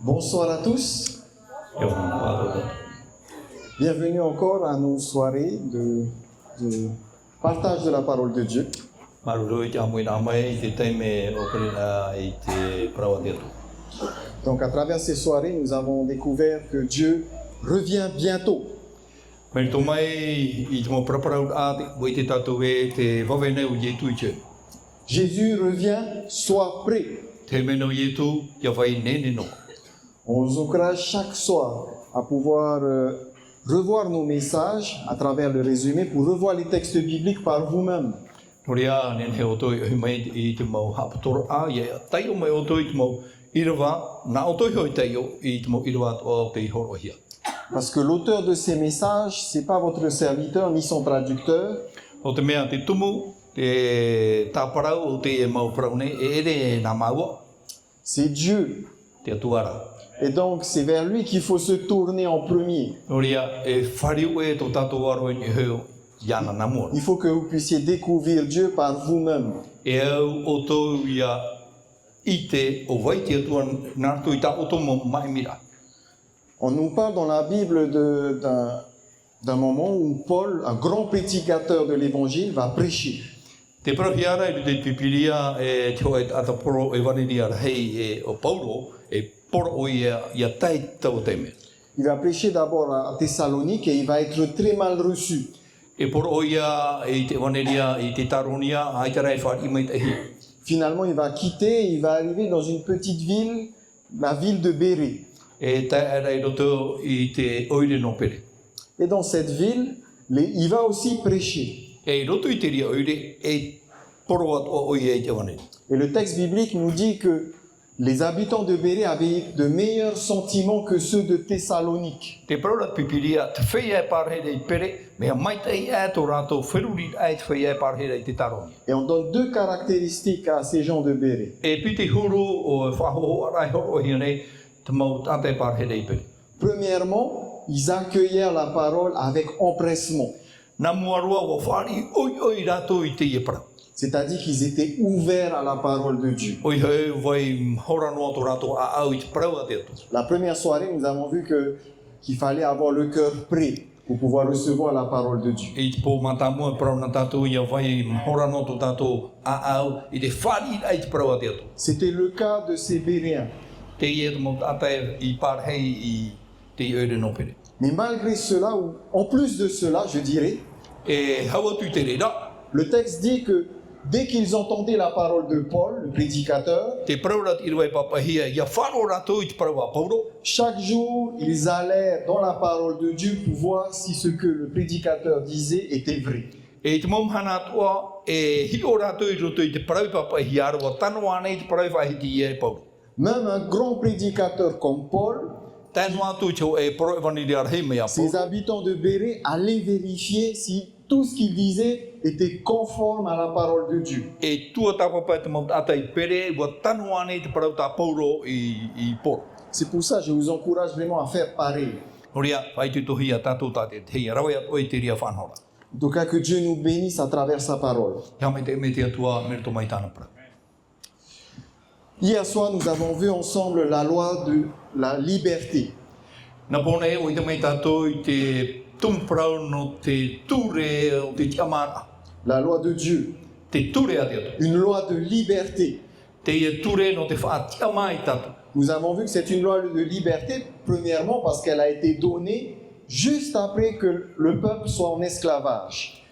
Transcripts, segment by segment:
Bonsoir à tous. Bienvenue encore à nos soirées de partage de la parole de Dieu. Donc à travers ces soirées, nous avons découvert que Dieu revient bientôt. Jésus revient, sois prêt. On vous encourage chaque soir à pouvoir revoir nos messages à travers le résumé pour revoir les textes bibliques par vous-même. Parce que l'auteur de ces messages, c'est pas votre serviteur ni son traducteur. C'est Dieu. Et donc, c'est vers lui qu'il faut se tourner en premier. Il faut que vous puissiez découvrir Dieu par vous-même. On nous parle dans la Bible d'un moment où Paul, un grand prédicateur de l'évangile, va prêcher. Il va prêcher d'abord à Thessalonique et il va être très mal reçu. Finalement, il va quitter, il va arriver dans une petite ville, la ville de Bérée. Et dans cette ville, il va aussi prêcher. Et le texte biblique nous dit que les habitants de Bérée avaient de meilleurs sentiments que ceux de Thessalonique. Et on donne deux caractéristiques à ces gens de Bérée. Premièrement, ils accueillèrent la parole avec empressement. C'est-à-dire qu'ils étaient ouverts à la parole de Dieu. La première soirée, nous avons vu qu'il fallait avoir le cœur prêt pour pouvoir recevoir la parole de Dieu. C'était le cas de ces Béréens. Mais malgré cela, ou en plus de cela, je dirais, le texte dit que dès qu'ils entendaient la parole de Paul, le prédicateur, chaque jour, ils allèrent dans la parole de Dieu pour voir si ce que le prédicateur disait était vrai. Même un grand prédicateur comme Paul, ses habitants de Bérée allaient vérifier si tout ce qu'il disait était conforme à la parole de Dieu. C'est pour ça que je vous encourage vraiment à faire pareil. En tout cas, que Dieu nous bénisse à travers sa parole. Hier soir, nous avons vu ensemble la loi de la liberté. La loi de Dieu. Une loi de liberté. Nous avons vu que c'est une loi de liberté, premièrement parce qu'elle a été donnée juste après que le peuple soit en esclavage.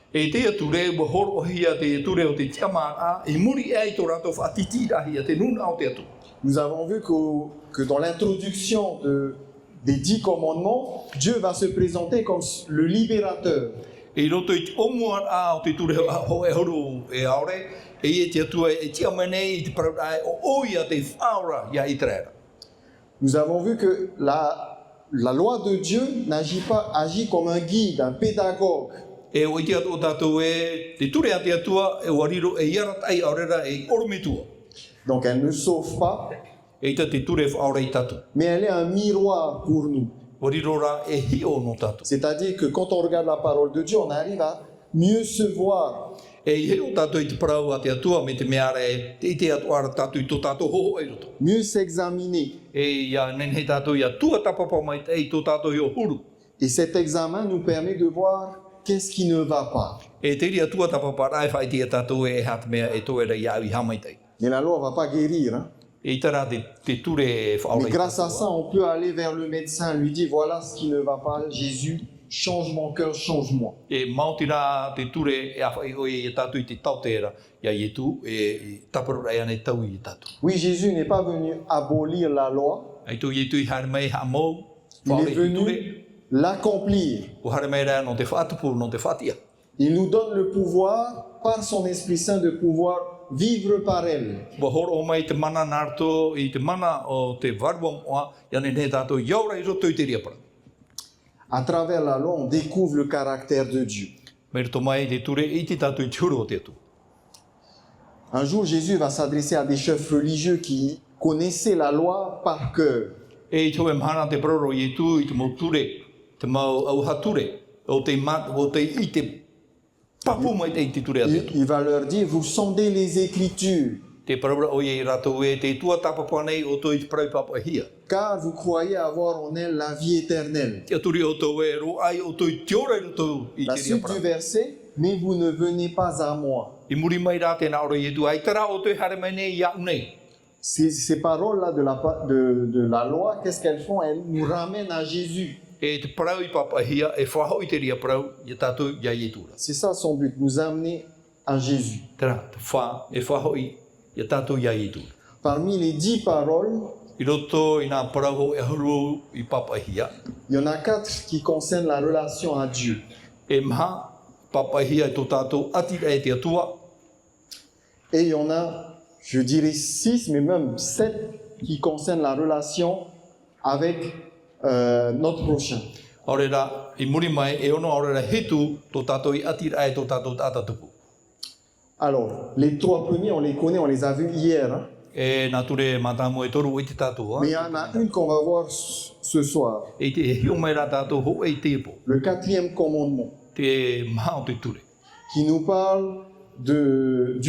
Nous avons vu que dans l'introduction des 10 commandements, Dieu va se présenter comme le libérateur. Nous avons vu que la loi de Dieu agit comme un guide, un pédagogue. Donc elle ne sauve pas, mais elle est un miroir pour nous. C'est-à-dire que quand on regarde la parole de Dieu, on arrive à mieux se voir. E he o tātou I te parau a te atua me te mea re, te ite atua tātou I tō tātou ho e roto. mieux s'examiner. E ia nen he tātou I atua tapapa mai te tō tātou I o huru. Et cet examen nous permet de voir qu'est-ce qui ne va pas. E te iri atua tapapa rai whai te tātou e hat mea e tō era iau I hamai tei. Mais la loi ne va pas guérir. Hein. E tara te ture e Mais whaorei. grâce à ça, on peut aller vers le médecin, lui dire voilà ce qui ne va pas, Jésus, change mon cœur, change-moi. E mauti rā te ture e awhai oi e tātou I te tautera ia I tu e taparu rai ane tau I tātou. Oui, Jésus n'est pas venu abolir la loi, Ai tu I tu I hare mai ha mou, il est whaorei te ture, venu l'accomplir. o hare mai rea no te whaatupu, no te whatia. Il nous donne le pouvoir, par son Esprit Saint, de pouvoir vivre par elle. Wa horo o mai te mana narto I te mana o te varwam oa, ia ne tātou iaura I roto I te riapara. À travers la loi, on découvre le caractère de Dieu. Me rito mai te ture I te tātou I te huru o te atu. Un jour, Jésus va s'adresser à des chefs religieux qui connaissaient la loi par cœur. E I tau e mahana te paroro I tu I te mau ture, te mau au hature, o te I te papu mai te I te ture a te atu. Il va leur dire, vous sondez les Écritures, Te parora o I rato e te tua tapapa nei o toi te parau papa hia. car vous croyez avoir en elle la vie éternelle. Te aturi o tau e ro ai o toi te ora I roto I La te suite riapara. du verset, mais vous ne venez pas à moi. I muri mai rā tēnā ora I tu ai tara o toi hare mai nei ia unei. Ces paroles-là de la loi, qu'est-ce qu'elles font? Elles nous ramènent à Jésus. E te parau I papa hia e whahau I te ria parau I tātou ia I tura. C'est ça son but, nous amener à Jésus. Tera, te wha e whahau I tātou ia I tura. Parmi les 10 paroles, I roto I nā parau e huru I papa hia. il y en a 4 qui concernent la relation à Dieu. E maha papa hia I tō tātou atira e te atua. Et il y en a, je dirais 6, mais même 7 qui concernent la relation avec notre prochain. Ore rā, I muri mai e ono ore rā hitu tō tātou I atira e tō tātou tātatupu. Alors, les 3 premiers, on les connaît, on les a vus hier. Hein. E nā ture mātāmu e toru I te tātou. Mais il y en a une qu'on va voir ce soir. E te hio mai rā tātou ho e te epo. Le 4e commandement, Te maha o te ture. qui nous parle du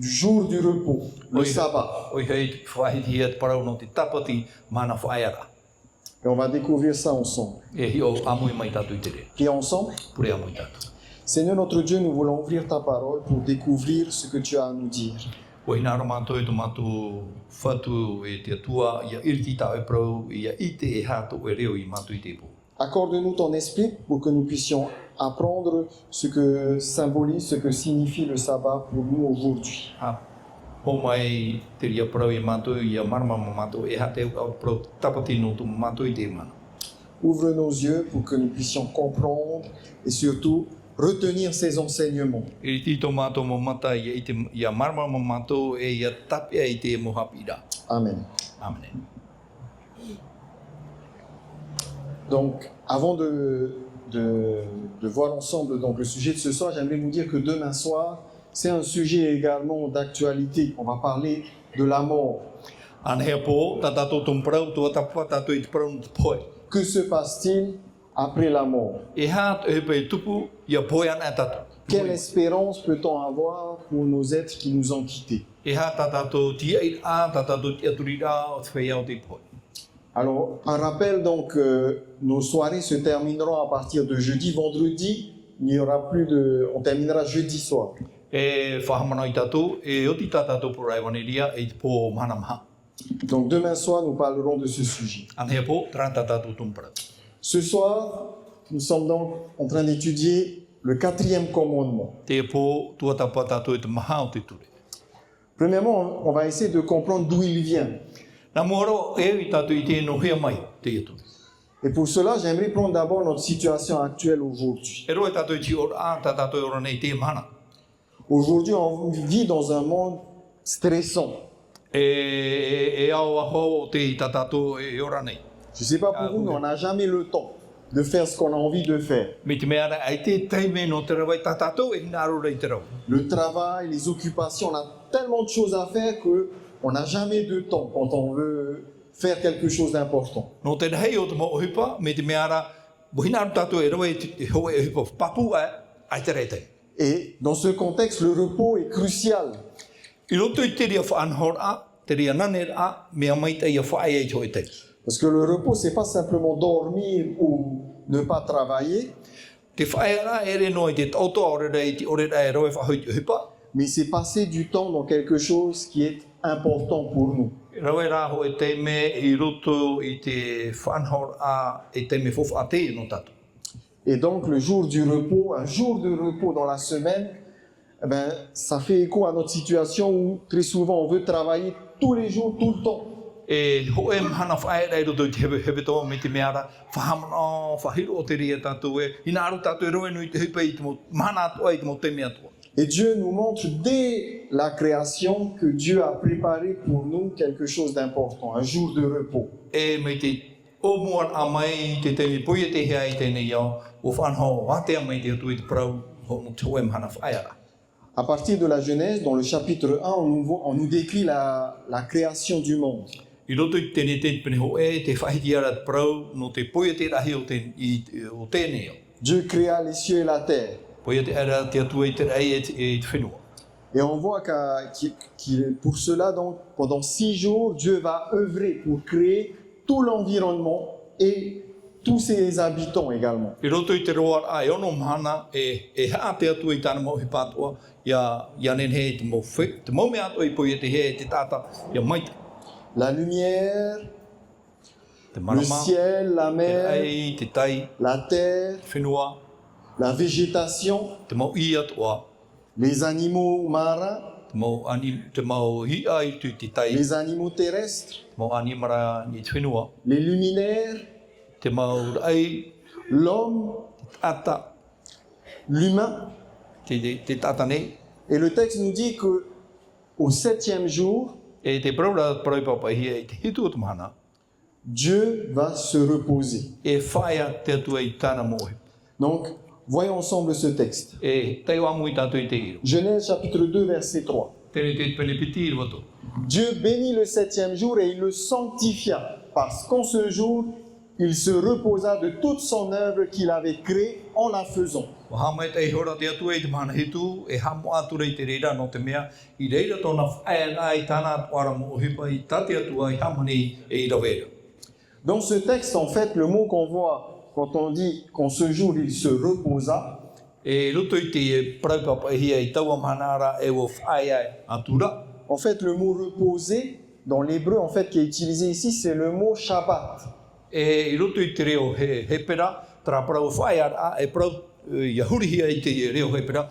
jour du repos, le Oui. sabbat. Oi hei te whahiti e te parau no te tapati mana whaeara. Et on va découvrir ça ensemble. E hio amui mai tātou I te re. Et ensemble, Pure amui tātou. Seigneur notre Dieu, nous voulons ouvrir ta parole pour découvrir ce que tu as à nous dire. O hina ara mātou e tō mātou whatu e te atua, ia iriti tāu e prau, ia ite e hātou e reo I mātou I te epo. Accorde-nous ton esprit pour que nous puissions apprendre ce que symbolise, ce que signifie le sabbat pour nous aujourd'hui. Ha, ho mai te ria prau I mātou, ia marama ma mātou, e hate au prau tapati no tō mātou I te mana. Ouvre nos yeux pour que nous puissions comprendre et surtout retenir ces enseignements. Iriti tō mātou mo mata, ia marama ma mātou, e ia tapia I te mohapira. Amen. Amen. Donc, avant de voir ensemble donc, le sujet de ce soir, j'aimerais vous dire que demain soir, c'est un sujet également d'actualité. On va parler de la mort. Anhea po, tā tātou tō mparau, tō atapua tātou I te parau no te poe. Que se passe-t-il après la mort? E hāt e pe tupu, ia poe ana tātou. Quelle espérance peut-on avoir pour nos êtres qui nous ont quittés? E hā tā tātou tia I rā, tā tātou tia turi rā, o te whea o te poe. Alors, un rappel donc, nos soirées se termineront à partir de jeudi, vendredi. Il n'y aura plus de, on terminera jeudi soir. E whahamana I tātou, e oti tā tātou po raiwaneria, e te po mana maha. Donc demain soir, nous parlerons de ce sujet. Anhea po, tērā tā tātou tō mparau. Ce soir, nous sommes donc en train d'étudier le 4e commandement. Te po, tua tāpua tātou e te maha o te ture. Premièrement, on va essayer de comprendre d'où il vient. Nā moro, e I tātou I te no hea mai, te etu. Et pour cela, j'aimerais prendre d'abord notre situation actuelle aujourd'hui. E roe tātou I ti ora, tā tātou e ora nei te mana. Aujourd'hui, on vit dans un monde stressant. E au aho o te I tā tātou e ora nei. Je ne sais pas pour vous, mais on n'a jamais le temps de faire ce qu'on a envie de faire. Me te mea ai te teime no te rawai tā tātou e hina aro rei te rau. Le travail, les occupations, on a tellement de choses à faire qu'on n'a jamais de temps quand on veut faire quelque chose d'important. No te hei o te mo hipa, me te mea ara, mo hina aro tātou e rawai e hoa e hipa papu ai te rei tei. Et dans ce contexte, le repos est crucial. I roto I te ria whaanhora, te ria nanera, mea maita ia whae e toi te. Parce que le repos, c'est pas simplement dormir ou ne pas travailler, Te whaera ere noi te tauto ore rei te ore rei roe whahoi hupa. mais c'est passer du temps dans quelque chose qui est important pour nous. Roe rā ho e te me I roto I te whaanhora e te me fofa a te no tatu. Et donc, le jour du repos, un jour de repos dans la semaine, eh ben, ça fait écho à notre situation où très souvent on veut travailler tous les jours, tout le temps. E ho e mahana whae rei roto I te hewe toa me te meara, whahamana, whahiro o te ria tatu e, ina aru tatu e roe nui te hupa I te mo, mahana atua I te mo te mea tua. Et Dieu nous montre dès la création que Dieu a préparé pour nous quelque chose d'important, un jour de repos. E me te o muan a mai te te me poia te hea I tēnei au, o whanho watea mai te atu I te prau, ho no te hoe mahana whaeara. À partir de la Genèse, dans le chapitre 1, on nous décrit la création du monde. I roto I tēnei te pene ho e, te whahiti ara te prau, no te poia te rahi o tēnei au. Dieu créa les cieux et la terre. Poia te ara te atu I te rei e te whenua. Et on voit pour cela, donc, pendant 6 jours, Dieu va œuvrer pour créer tout l'environnement et tous ses habitants également. I roto I te roa a e ono mahana e haa te atu I tāna mau he pātua, ia nen he te mau whi, te mau mea atu I poia te he te tāta, ia maita. La lumière, Te le marama, ciel, la te mer, ai, te tai, la terre, te whenua, la végétation, te mau I atua, les animaux marins, te mau hia I tu te tai, les animaux terrestres, te mau animara ni te whenua, les luminaires, te mau ai, l'homme, te tata, l'humain. te tata nei, Et le texte nous dit que au 7e jour, e te praura papa hia I te hitu o te mahana, Dieu va se reposer. e whaia te atua I tāna mohi. Donc, voyons ensemble ce texte. E tei wamu I tātou I te iro. Genèse chapitre 2, verset 3. Tēnei te pene piti I wato. Dieu bénit le 7e jour et il le sanctifia, parce qu'en ce jour, il se reposa de toute son œuvre qu'il avait créée en la faisant. Wa hamai tei hora te atua I te mahana hitu, e hamo atura I te reira no te mea, I reira tōna whaia I tāna wara mo hipa I tate atua I hamani e I rawera. Dans ce texte, en fait, le mot qu'on voit quand on dit qu'en ce jour, il se reposa, E roto I te praupapa hia I taua manara e o whaia atura. en fait, le mot reposer, dans l'hébreu, en fait, qui est utilisé ici, c'est le mot Shabbat. E I roto I te reo he pera, tara prau whaia a e prau Yahuri hia I te reo he pera,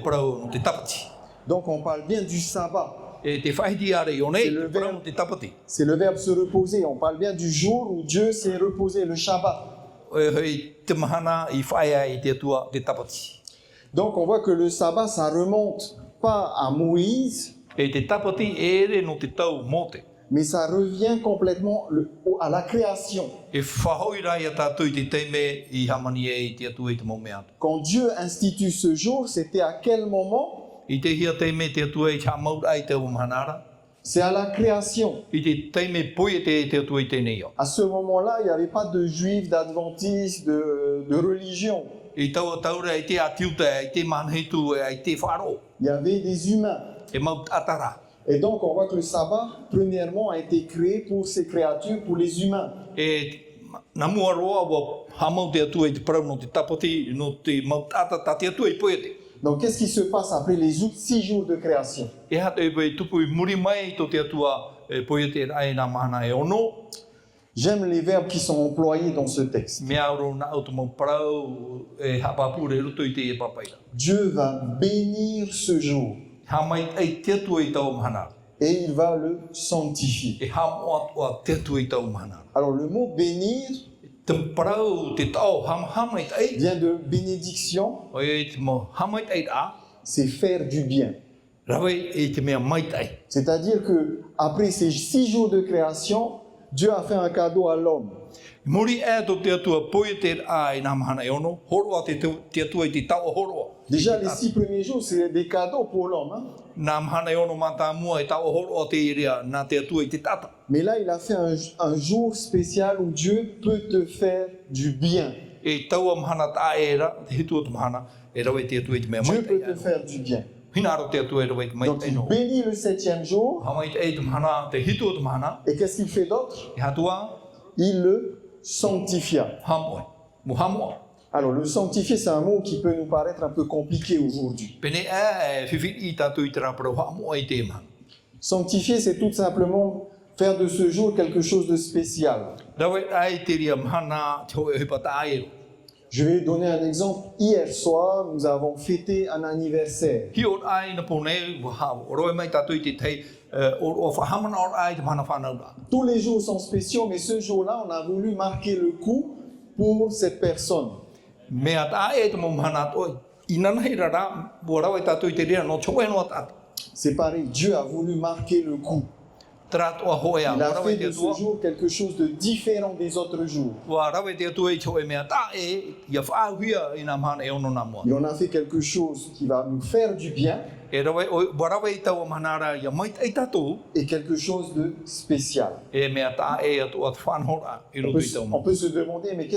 prau no te tapati. Donc, on parle bien du sabbat. E te whahiti are I o nei, C'est le te prau verbe. no te tapati. C'est le verbe se reposer. On parle bien du jour où Dieu s'est reposé, le Shabbat. E hei te mahana I whaia I te atua te tapati. Donc, on voit que le sabbat, ça remonte pas à Moïse, E te tapati ere no te tau mote. mais ça revient complètement à la création. E whahoi rai a tātou I te teime I hamani e I te atua I te mau mea atu. Quand Dieu institue ce jour, c'était à quel moment? I te hia teime te atua I te hamaura I te umahanara. C'est à la création. I te teime poe te atua I tēnei au. À ce moment-là, il n'y avait pas de juifs, d'adventistes, de religion. I taua taura I te atiuta, I te manhitu, I te wharo. Il y avait des humains. E mau atara. Et donc, on voit que le sabbat, premièrement, a été créé pour ces créatures, pour les humains. E na mua roa wa hamau te atua I te parau no te tapati, no te mau atata te atua I poe te. Donc, qu'est-ce qui se passe après les 6 jours de création? E hata e wei tupu I muri mai I to te atua poe te ai nā mahana e ono. J'aime les verbes qui sont employés dans ce texte. Mea aro na auto mau parau e hapapure roto I te e papaira. Dieu va bénir ce jour Hamai ai te atua I tau mahana. et il va le sanctifier. E hamo atua te atua I tau mahana. Alors, le mot bénir Te parau te tau hamai ai. vient de bénédiction, O e te mo hamai ai a. c'est faire du bien. Rawe e te mea mai ai. C'est-à-dire que après ces 6 jours de création, Dieu a fait un cadeau à l'homme. Muri e to te atua poe te a I nā mahana e ono. Horoa te atua I te tau horoa. Déjà, les 6 premiers jours, c'est des cadeaux pour l'homme. Hein? Nā mahana e ono mata mua e tau horoa te iria nā te atua I te tata. Mais là, il a fait un jour spécial où Dieu peut te faire du bien. e taua mahana ta era, te hitu o te mahana, e rawe te atu e te mea Dieu mai peut te te faire du bien. Hinaro te atu e rawe te mai Donc te il no. bénit le 7e jour. Hamai te e te mahana, te hitu o te mahana, Et qu'est-ce qu'il fait d'autre? e hatua, Il le sanctifia. hamoe, muhamoa. Alors le sanctifier, c'est un mot qui peut nous paraître un peu compliqué aujourd'hui. Pene e whiwhiri i tātou i te raparo hamoa i te mahana. Sanctifier, c'est tout simplement faire de ce jour quelque chose de spécial. Rawe ai te ria mahana, te hoe hipa ta aero. Je vais donner un exemple. Hier soir, nous avons fêté un anniversaire. Ki o ai na pone, wahau, o roe mai tātou i te tei, o whahamana o ai te mahana whanau rā. Tous les jours sont spéciaux, mais ce jour-là, on a voulu marquer le coup pour cette personne. Mea ta e te mo mahana toi. I nanai rara, bo rawe tātou i te ria no choe no tātou. C'est pareil, Dieu a voulu marquer le coup. Trato a hoe a, Il a rawe fait te de ce atua. jour quelque chose de différent des autres jours. Wa rawe te atua i choe mea ta e, ia whaauhia i nā mahana e ono nā mua. Il en a fait quelque chose qui va nous faire du bien E rawe, bo rawe i tau a mahanara ia mai tai tātou, et quelque chose de spécial. e mea ta e atua te whanhora i On roto peut, i tau on mahana. peut se demander, mais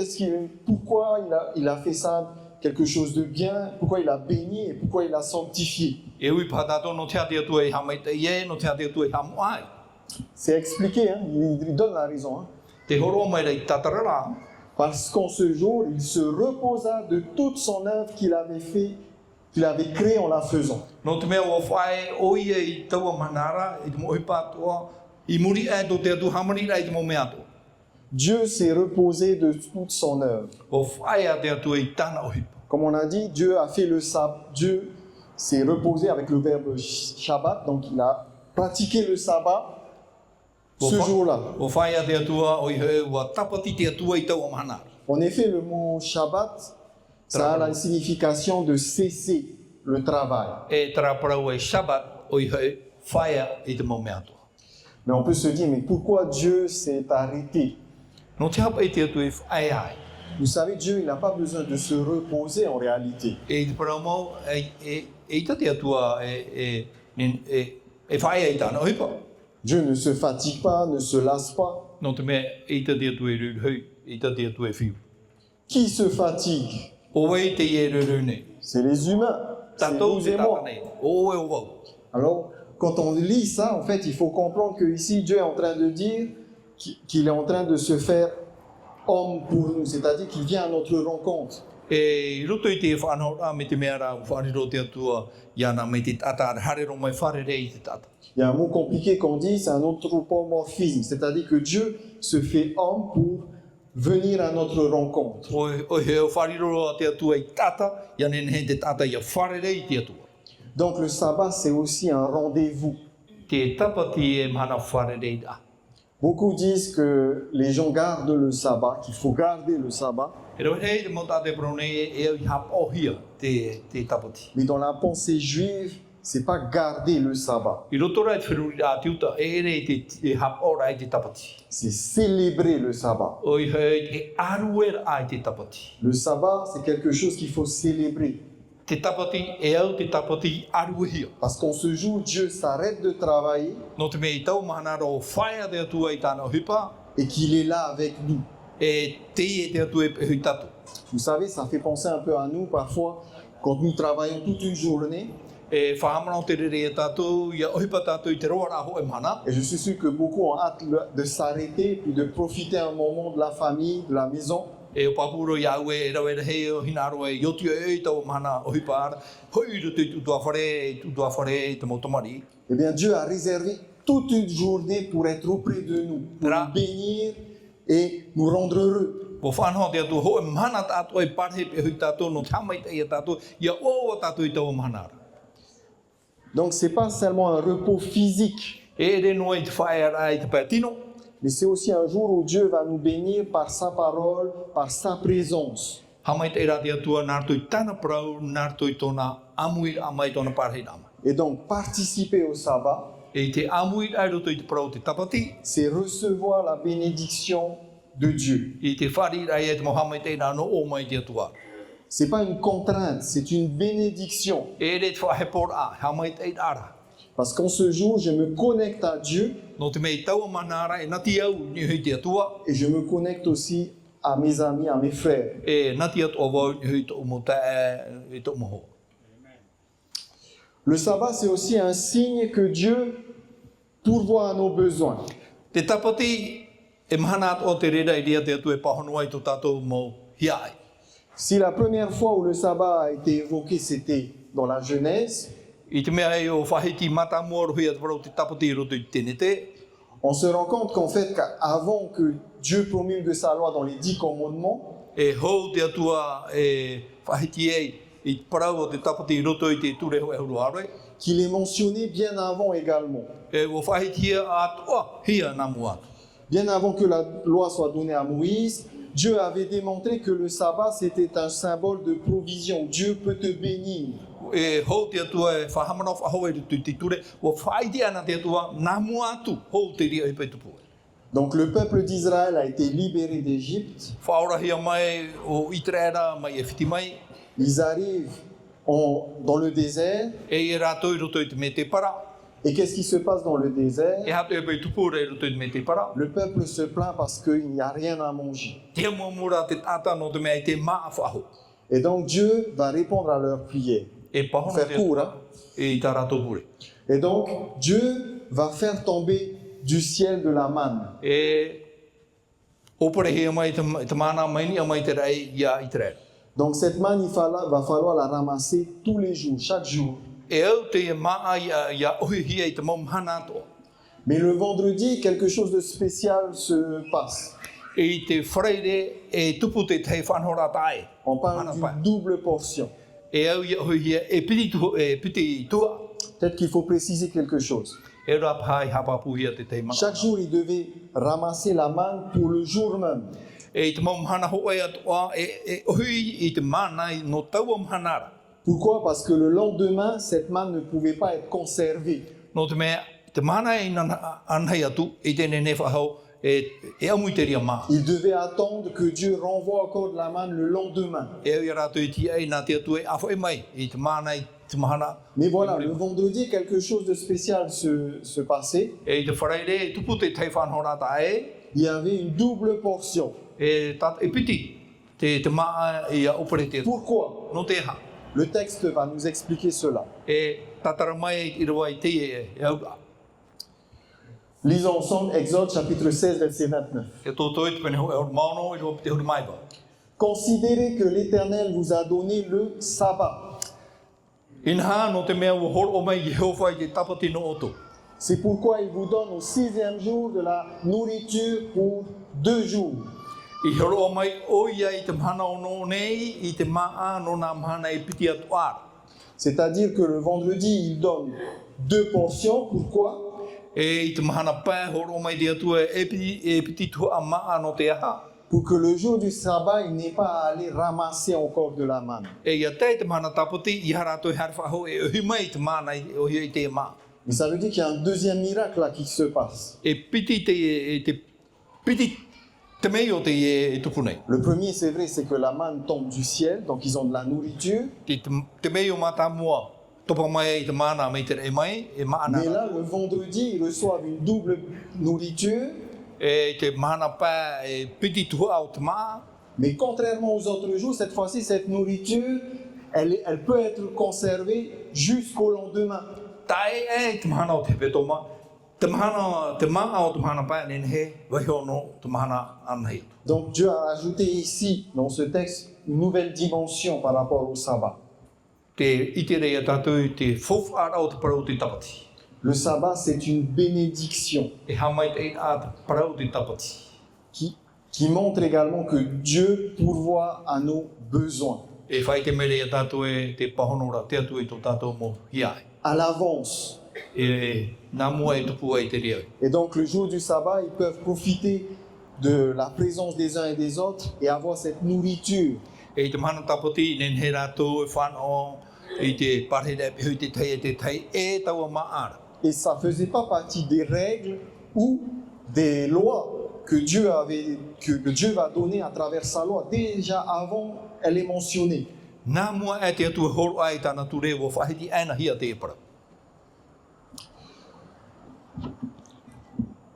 pourquoi il a fait ça, quelque chose de bien, pourquoi il a béni et pourquoi il a sanctifié? E ui pā tātou no te ate atua i hamai te ie, no te ate atua i hamu ai. C'est expliqué, hein, il donne la raison. Hein. Te horo mai rei tatarara, Parce qu'en ce jour, il se reposa de toute son œuvre qu'il avait fait, qu'il avait créée en la faisant. no te mea ua whae o ia i tau a mahanara, i te mo hipa atua, i muri e do te atu hamani rei te mo mea atua. Dieu s'est reposé de toute son œuvre. O whae a te atua i tāna o hipa. Comme on a dit, Dieu a fait le sabbat. Dieu s'est reposé avec le verbe Shabbat, donc il a pratiqué le sabbat ce jour-là. O whae a te atua o i he ua tapati te atua i tau a mahanara. En effet, le mot Shabbat, ça a la signification de cesser le travail. E taraparau e Shabbat o i he whae i te mo mea atua. Mais on peut se dire, mais pourquoi Dieu s'est arrêté? No te hapa i te atua i whae ai. Vous savez, Dieu, il n'a pas besoin de se reposer en réalité. E te parau mau, e ita te atua e whae i tāna o hipa. Dieu ne se fatigue pas, ne se lasse pas. No te mea, ita te atua i ruruhui, ita te atua i whiu. Qui se fatigue? O wei te i e ruruhui nei. C'est les humains. C'est Tatou vous te et moi. tata nei. O e o wau. Alors, quand on lit ça, en fait, il faut comprendre que ici, Dieu est en train de dire qu'il est en train de se faire homme pour nous, c'est-à-dire qu'il vient à notre rencontre. E roto i te whanau me te mea rā, whaniro te atua, iana me te tata, harero mai wharere i te tata. Il y a un mot compliqué qu'on dit, c'est un anthropomorphisme, c'est-à-dire que Dieu se fait homme pour venir à notre rencontre. O he o whariro te atua i tata, iana ne te tata i a wharere i te atua. Donc le sabbat, c'est aussi un rendez-vous. Te tapati e mana wharere i a. Beaucoup disent que les gens gardent le sabbat, qu'il faut garder le sabbat, E rau hei te mota te prone e i hapohia te tapati. mais dans la pensée juive, c'est pas garder le sabbat, I roto rai te whiruri a tiuta, e re te hapora i te tapati. c'est célébrer le sabbat. O i hei e aruera ai te tapati. Le sabbat, c'est quelque chose qu'il faut célébrer. Te tapati e au te tapati aruhia. Parce qu'en ce jour, Dieu s'arrête de travailler No te mea i tau mahanara o whaia te atua i tāna hipa, et qu'il est là avec nous. e te e te atua e pehui tatu. Vous savez, ça fait penser un peu à nous parfois, quand nous travaillons toute une journée. E whahamana o te rere e tatu, ia ohipa tatu i te roa raho e mana. Et je suis sûr que beaucoup ont hâte de s'arrêter puis de profiter un moment de la famille, de la maison. E o papuro ia ue e rawe hei o hinaro e yotu e tau mana ohipa ara. Hoi rutu i tutua whare i te motomari. Eh bien, Dieu a réservé toute une journée pour être auprès de nous, pour Ra. nous bénir et nous rendre heureux. Po whanau te atu ho e mana tatu e parhe pehui tatu no tamai te ia tatu, ia o tatu i tau manara. Donc, ce n'est pas seulement un repos physique, E re no i te whaera i te pētino, mais c'est aussi un jour où Dieu va nous bénir par sa parole, par sa présence. hamai te ira te atua nārtu i tāna prau, nārtu i tōna amui amai tōna parhei rama. Et donc, participer au sabbat, E te amui ai roto i te prau te tapati, c'est recevoir la bénédiction de Dieu. i te whari rai e te mohamai te ira no o mai te atua. Ce n'est pas une contrainte, c'est une bénédiction. E re te whahepor a, hamai te ara. Parce qu'en ce jour, je me connecte à Dieu No te mei taua manara e nati au ni hui te atua, et je me connecte aussi à mes amis, à mes frères. E nati atu o wau hui to mo ta e to mo. Le sabbat, c'est aussi un signe que Dieu pourvoit à nos besoins. Te tapati e mahana atu o te rera I rea te atu e pahonu ai to tatou mo hiai. Si la première fois où le sabbat a été évoqué, c'était dans la Genèse, I te mea e o whahiti mata mua rohi atu warau te tapati roto I tenete. on se rend compte qu'en fait, qu'avant que Dieu promulgue sa loi dans les 10 commandements, E hou te atua e whahiti ei I parau o te tapati roto I te ture ho e huru aroi. qu'il est mentionné bien avant également. E o whahiti atua hia na mua. Bien avant que la loi soit donnée à Moïse, Dieu avait démontré que le sabbat, c'était un symbole de provision. Dieu peut te bénir. E hou te atua e whahamana o whahau e te ture. O whaiti ana te atua na mua atu hou te ria I pe tupu. Donc le peuple d'Israël a été libéré d'Égypte. Whaorahia mai o Itreara mai e whiti mai. Ils arrivent dans le désert. E I rātou I roto I te me te para. Et qu'est-ce qui se passe dans le désert? E hatu e pe tupu re roto I te me te para. Le peuple se plaint parce qu'il n'y a rien à manger. Te mua mura te tata no te mea I te maa whaho. Et donc Dieu va répondre à leurs prières. E pahono Faire te court, atua e I tā rātou pure. Et donc Dieu va faire tomber du ciel de la manne. E opere hea mai te mana mai ni a mai te rei ia I te rei. Donc cette manne, va falloir la ramasser tous les jours, chaque jour. E au te maa ia ohi hia I te momhana toa. Mais le vendredi, quelque chose de spécial se passe. E I te whareire e tupu te tei whanhora tae. On parle d'une double portion. E au ia ohi hia e piti tua. Peut-être qu'il faut préciser quelque chose. E rapai hapapu hia te tei mana. Chaque jour, il devait ramasser la manne pour le jour même. E te momhana ho e atoa e ohi I te mana I no taua mhanara. Pourquoi? Parce que le lendemain, cette manne ne pouvait pas être conservée. No te mea, te mana I nana anhei atu I te nene whahau e amui te ria maa. Il devait attendre que Dieu renvoie encore de la manne le lendemain. E au ia rātou I tia e nā te atu e awha e mai I te mana I te mahana. Mais voilà, le vendredi, quelque chose de spécial se passait. E I te whareire e tupu te tei whanhora tae Il y avait une double portion. e piti te maa I a opere te. Pourquoi? No te ha. Le texte va nous expliquer cela. E tatara mai I rawa I te e au. Lisons ensemble Exode chapitre 16, verset 29. E tō toi te pene ho e hor maono I rawa te hori mai ba. Considérez que l'Éternel vous a donné le sabbat. Inha no te mea ua hor o mai Jehova I te tapati no oto. C'est pourquoi il vous donne au 6e jour de la nourriture pour 2 jours. I horo o mai o ia I te mahana o no nei I te maa no nā mahana I piti atu ara. C'est-à-dire que le vendredi, il donne 2 portions. Pourquoi? E I te mahana pā horo o mai te atua e piti tua maa no te aha. Pour que le jour du sabbat, il n'ait pas à aller ramasser encore de la manne. E ia te mahana tapoti I harato I harwhaho e ohi mai te mana o hia I te maa. Mais ça veut dire qu'il y a un deuxième miracle là qui se passe. E piti te mei o te e tupu nei. Le premier, c'est vrai, c'est que la manne tombe du ciel, donc ils ont de la nourriture. Te mei o mata mua topa mai I te mana mei te e mai e maana. Mais là, le vendredi, ils reçoivent une double nourriture. E te mahana pā e piti tua o te maa. Mais contrairement aux autres jours, cette fois-ci, cette nourriture, elle peut être conservée jusqu'au lendemain. Tae e te mahana o te petoma. Te maa o te mahana pā nene he, wahi ono te mahana anhei. Donc Dieu a ajouté ici, dans ce texte, une nouvelle dimension par rapport au sabbat. Te itere a tātou I te whowhara o te parau te tapati. Le sabbat, c'est une bénédiction E hamai te a te parau te tapati. qui montre également que Dieu pourvoit à nos besoins. E whai te mere a tātou e te pahonora, te atu e tō tātou mo hiai. À l'avance. E nā mua e tupu ai te reo. Et donc le jour du sabbat, ils peuvent profiter de la présence des uns et des autres et avoir cette nourriture. E te mahana tapati, nen he rātou e whanau, I te parhere hui te tei e taua maara. Et ça ne faisait pas partie des règles ou des lois que Dieu va donner à travers sa loi. Déjà avant, elle est mentionnée. Nā mua e te atu e horo ai tāna ture wo whahiti aina hia te e para.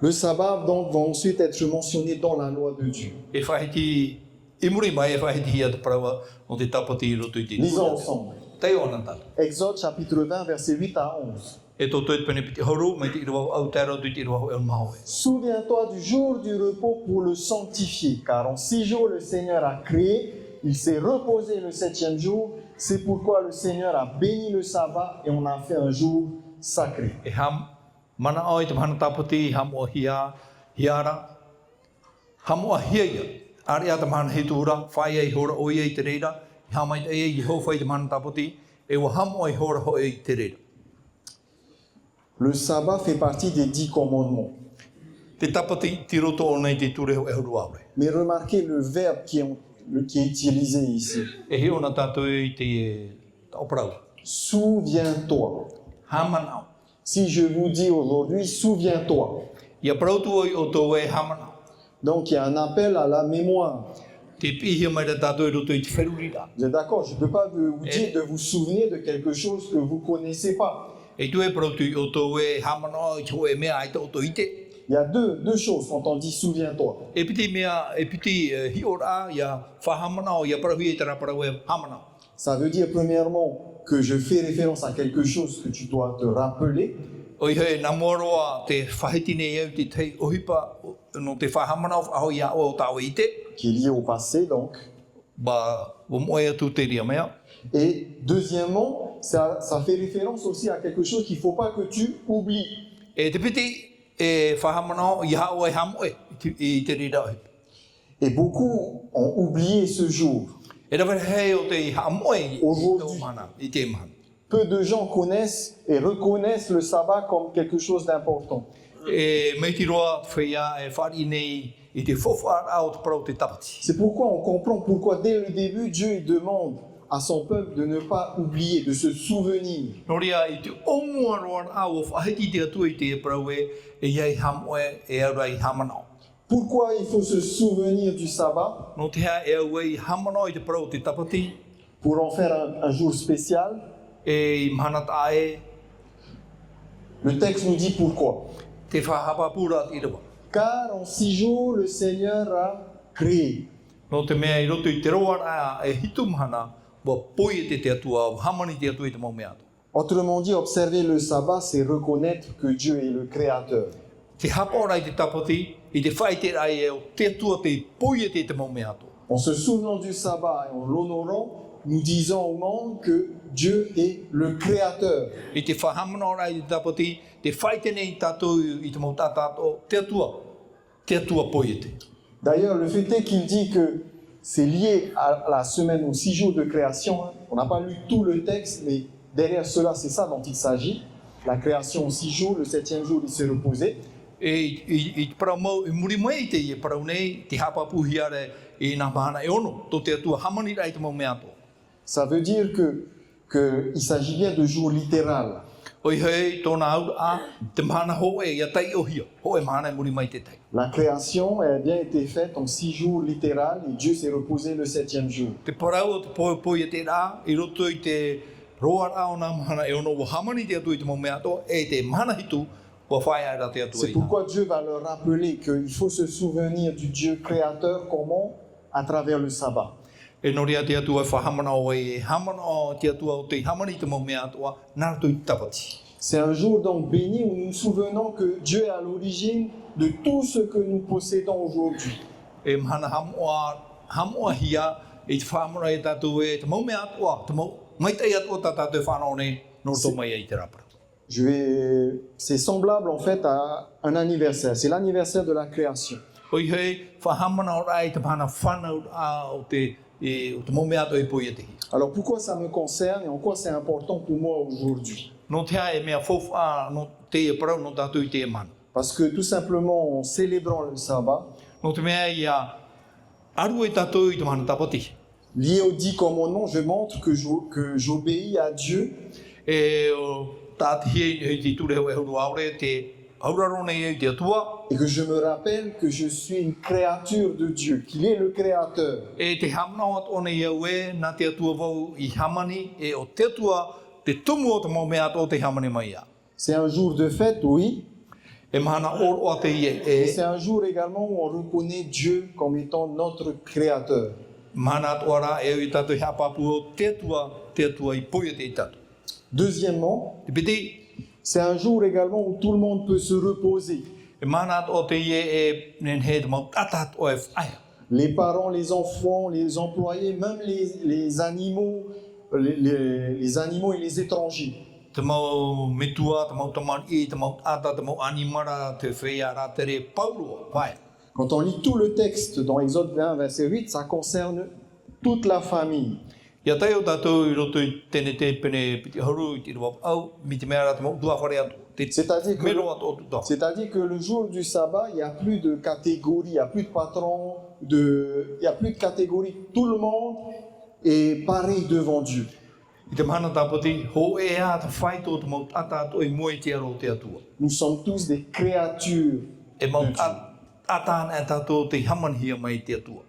Le sabbat donc va ensuite être mentionné dans la loi de Dieu. E whahiti, e muri mai e whahiti hia te parawa o te tapati I roto I te Lisons ensemble. Tei o nata. Exode chapitre 20, versets 8 à 11. E tō toi pene piti horu, mai te iroa au tēra tu te iroa e on maho e. Souviens-toi du jour du repos pour le sanctifier, car en 6 jours le Seigneur a créé, il s'est reposé le 7e jour. C'est pourquoi le Seigneur a béni le sabbat et on a fait un jour sacré. E ham, mana oi te mana tapati, ham o hiara, ham o hia ia. Ari a te mana hitura, whai ei hora oi ei te reira, ham ai te ei Jehova I te mana tapati, e wa ham oi hora hoi ei te reira. Le sabbat fait partie des 10 commandements. Te tapati ti roto o nei te ture ho e huru aure. Mais remarquez le verbe qui est utilisé ici. E he ona tātou I te oprau. Souviens-toi. Hamanau. Si je vous dis aujourd'hui, souviens-toi. Ia prautu oi o tō e hamanau. Donc il y a un appel à la mémoire. Te pihia mai ra tātou I roto I te wherurira. Vous êtes d'accord? Je ne peux pas vous dire de vous souvenir de quelque chose que vous ne connaissez pas. E tu e prautu o tō e hamanau I tō e mea ai tō tō ite. Il y a deux choses quand on dit souviens-toi. E piti mea, e piti hiora ia whahamanau, ia parahui e tara parau e hamanau. Ça veut dire premièrement que je fais référence à quelque chose que tu dois te rappeler. Oi hei, nā moroa te whahitine iau te tei ohipa no te whahamanau aho ia o tāo ite. Qui est lié au passé donc. Ba, o moe atu te ria mea. Et deuxièmement, ça fait référence aussi à quelque chose qu'il ne faut pas que tu oublies. E te piti, e whahamanau i hao e hamoe I te rira ohipa. Et beaucoup ont oublié ce jour. E rawa hei o te hamoe Aujourd'hui. I te mahana. Peu de gens connaissent et reconnaissent le sabbat comme quelque chose d'important. E mei ti roa whea e whari nei I te whowhara o te parau te tapati. C'est pourquoi on comprend pourquoi dès le début, Dieu il demande à son peuple de ne pas oublier, de se souvenir. Noria I te omua roa au o whahiti te atua I te parau e iei hamoe e aura I hamanau. Pourquoi il faut se souvenir du sabbat? No te hea e au I hamanau I te parau te tapati. Pour en faire un jour spécial. E I mahanata e Le texte nous dit pourquoi. te whahapapura I rewa. Car en 6 jours, le Seigneur a créé. No te mea I roto I te roa e hitu mahana wa poi e te atua, hamani te atua I te mau mea atua. Autrement dit, observer le sabbat, c'est reconnaître que Dieu est le créateur. Te hapora I te tapati, I te whaite ai e o te atua te poi e te mau mea atua. En se souvenant du sabbat et en l'honorant, nous disons au monde que Dieu est le créateur. I te whahamana ora I te tapati, te whaite nei tātou I te mau tātātou, te atua poi e te. D'ailleurs, le fait est qu'il dit que c'est lié à la semaine aux 6 jours de création. On n'a pas lu tout le texte, mais derrière cela, c'est ça dont il s'agit. La création aux 6 jours, le 7e jour, il s'est reposé. I te parau mau, I muri mai te I parau nei, te hapapu hiare I nā mahana e ono, tō te atua hamani rai te mau mea atua. Ça veut dire qu'il s'agit bien de jours littéral. Oi hei, tōna au a, te mahana ho e, ia tai o hia, ho e mahana e muri mai te tai. La création a bien été faite en 6 jours littéral et Dieu s'est reposé le 7e jour. Te parau o te poi e te rā, I roto I te roa rā o nā mahana e ono, wa hamani te atua I te mau mea atua, e te mahana hitu, wa whai ai rā te atua C'est I. pourquoi Dieu va leur rappeler qu'il faut se souvenir du Dieu créateur, comment? À travers le sabbat. E noria te atua whahamana o e hamana o te atua o te hamani te mau mea atua, nā rato I tapati. C'est un jour donc béni où nous nous souvenons que Dieu est à l'origine de tout ce que nous possédons aujourd'hui. E mahana hamoa hia, e te whamara e tātou e te mau mea atua, te mau maitai atua tā tātou whanau nei, no tō mai e te rapara. C'est semblable en fait à un anniversaire. C'est l'anniversaire de la création. Oi hei, whahamana o rai te mahana whanau o te mau mea atua e poi e te hi. Alors pourquoi ça me concerne et en quoi c'est important pour moi aujourd'hui? No te hae mea whowha, no te e parau, no tātou I te e mana. Parce que tout simplement en célébrant le sabbat, No te mea ia aru e tātou I te mahana tapati. lié aux 10 commandements, je montre que j'obéis à Dieu E o tāti hei te ture ho e huru aure, te auraro nei e te atua, et que je me rappelle que je suis une créature de Dieu, qu'il est le créateur. e te hamnau at one i au e, nā te atua vau I hamani, e o te atua, te tumu o te mau mea ato te hamani mai a. C'est un jour de fête, oui, E mahana oro o te ie Et e c'est un jour également où on reconnaît Dieu comme étant notre Créateur. mahana ora e i tatu he apapu o te atua I poia te I tatu. Deuxièmement, Te piti, c'est un jour également où tout le monde peut se reposer. e mahana o te ie e nen he te mau tatat o e whaia. Les parents, les enfants, les employés, même les animaux, les animaux et les étrangers. Te mau metua, te mau taman I, te mau ata, te mau animara, te whea rā te re paurua, whaia. Quand on lit tout le texte dans Exode 20, verset 8, ça concerne toute la famille. Ia tai o tātou I roto I tēne te pene piti haru I te rua au, mi te mea rā te mau tua whare atu. C'est-à-dire que, Mero atu o tuta. c'est-à-dire que le jour du sabbat, il n'y a plus de catégorie, il n'y a plus de patron, il n'y a plus de catégorie. Tout le monde est pareil devant Dieu. I te mahana tāpoti, ho e a te whai tō te mau ata atu I moe te aro te atua. Nous sommes tous des créatures. E mau de Dieu. atāna e tātou te hamanhia mai te atua.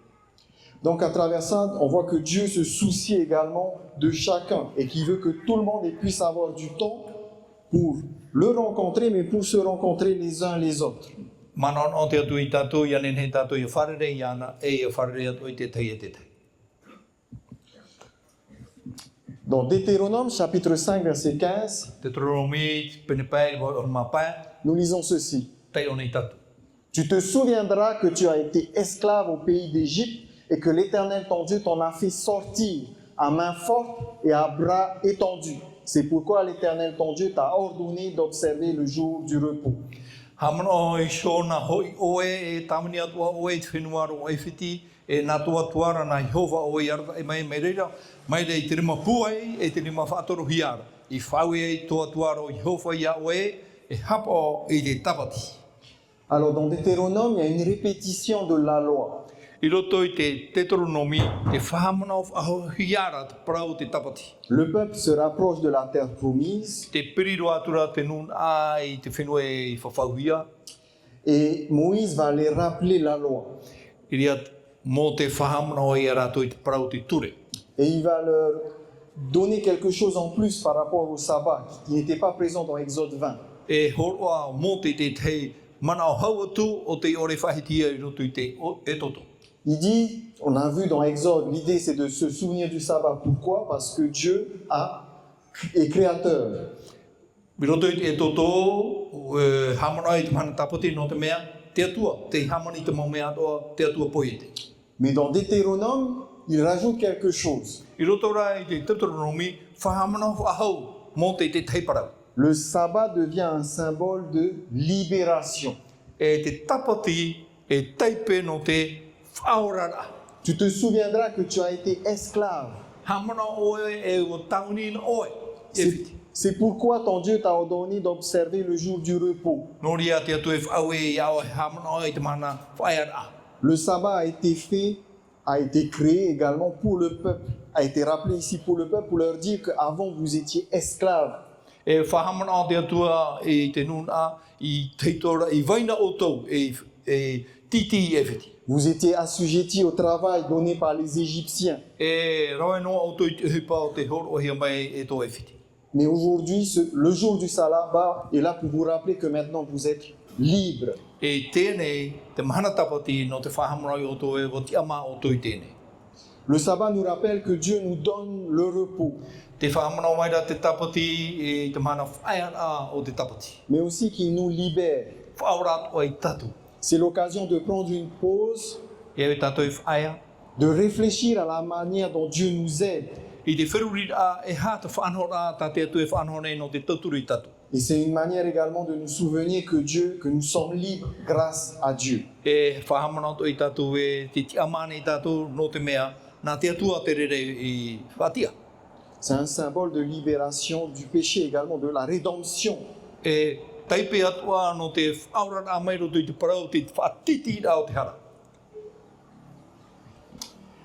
Donc à travers ça, on voit que Dieu se soucie également de chacun et qu'il veut que tout le monde puisse avoir du temps pour le rencontrer, mais pour se rencontrer les uns les autres. Mana o te atu I tātou, ia nen he tātou I wharere I ana, e wharere atu I te tei e te tei. Dans Deutéronome chapitre 5 verset 15, Te toromi, pene pai, o ma pai, nous lisons ceci. tei o nei tatu. Tu te souviendras que tu as été esclave au pays d'Égypte et que l'Éternel ton Dieu t'en a fait sortir à main forte et à bras étendus. C'est pourquoi l'Éternel ton Dieu t'a ordonné d'observer le jour du repos. Hamano I shona hoi oe e tamani atua oe te whenuaro o e whiti e nā tua tuara nā Jehova oe arata e mai reira mai rei te rima puai e te rima whaatoro hiara I whaue e tua tuara o Jehova ia oe e hapo I te tapati. Alors dans Deutéronome, il y a une répétition de la loi. I roto I te Deuteronomi te whahamana o aho hiara te parau te tapati. Le peuple se rapproche de la terre promise Te piriro atura te nun a I te whenua I whawhauhia et Moïse va les rappeler la loi. I ria mō te whahamana o I arato I te parau te ture. Et il va leur donner quelque chose en plus par rapport au sabbat qui n'était pas présent dans Exode 20. E horoa mō te te mana o hau atu o te ore whahitia I roto I te e toto. Il dit, on a vu dans Exode, l'idée c'est de se souvenir du sabbat. Pourquoi? Parce que Dieu est créateur. I roto I te e toto, hamana I te mana tapoti no te mea, te atua, te hamana I te mau mea atoa, te atua poite. Mais dans Deutéronome, il rajoute quelque chose. I roto rā I te Deuteronomi, whahamana o ahau mō te teiparau. Le sabbat devient un symbole de libération. E te tapoti e teipe no te whaorara. Tu te souviendras que tu as été esclave. Hamana oe e o tauni na oe. C'est pourquoi ton Dieu t'a ordonné d'observer le jour du repos. Noria te atu e whaue I au e hamana oe te mana whaera. Le sabbat a été créé également pour le peuple, a été rappelé ici pour le peuple, pour leur dire qu'avant vous étiez esclaves. E whahamana o te atua I te nun a I teitora I vaina o tau e titi e whiti. Vous étiez assujettis au travail donné par les Égyptiens. E rawe noa o tau I te hupa o te horo o hia mai e tō e whiti. Mais aujourd'hui, le jour du sabbat est là pour vous rappeler que maintenant vous êtes libres. E tēnei te mahana tapati no te whahamana o tō e o ti ama o tō I tēnei. Le sabbat nous rappelle que Dieu nous donne le repos, Te whahamana o mai ra te tapati e te mahana whaera o te tapati. mais aussi qu'il nous libère. Whaorat o I tatu. C'est l'occasion de prendre une pause, E e tatu e whaea. de réfléchir à la manière dont Dieu nous aide. I te whirurira e hā te whanhora ta te atu e whanhora no te tauturu I tatu. Et c'est une manière également de nous souvenir que nous sommes libres grâce à Dieu. E whahamana o I tatu e te tiamane I tatu no te mea nā te atua te rere I whatia. C'est un symbole de libération du péché également, de la rédemption. E taipe atua no te whaurara mai roto I te parau te whatiti rao te hara.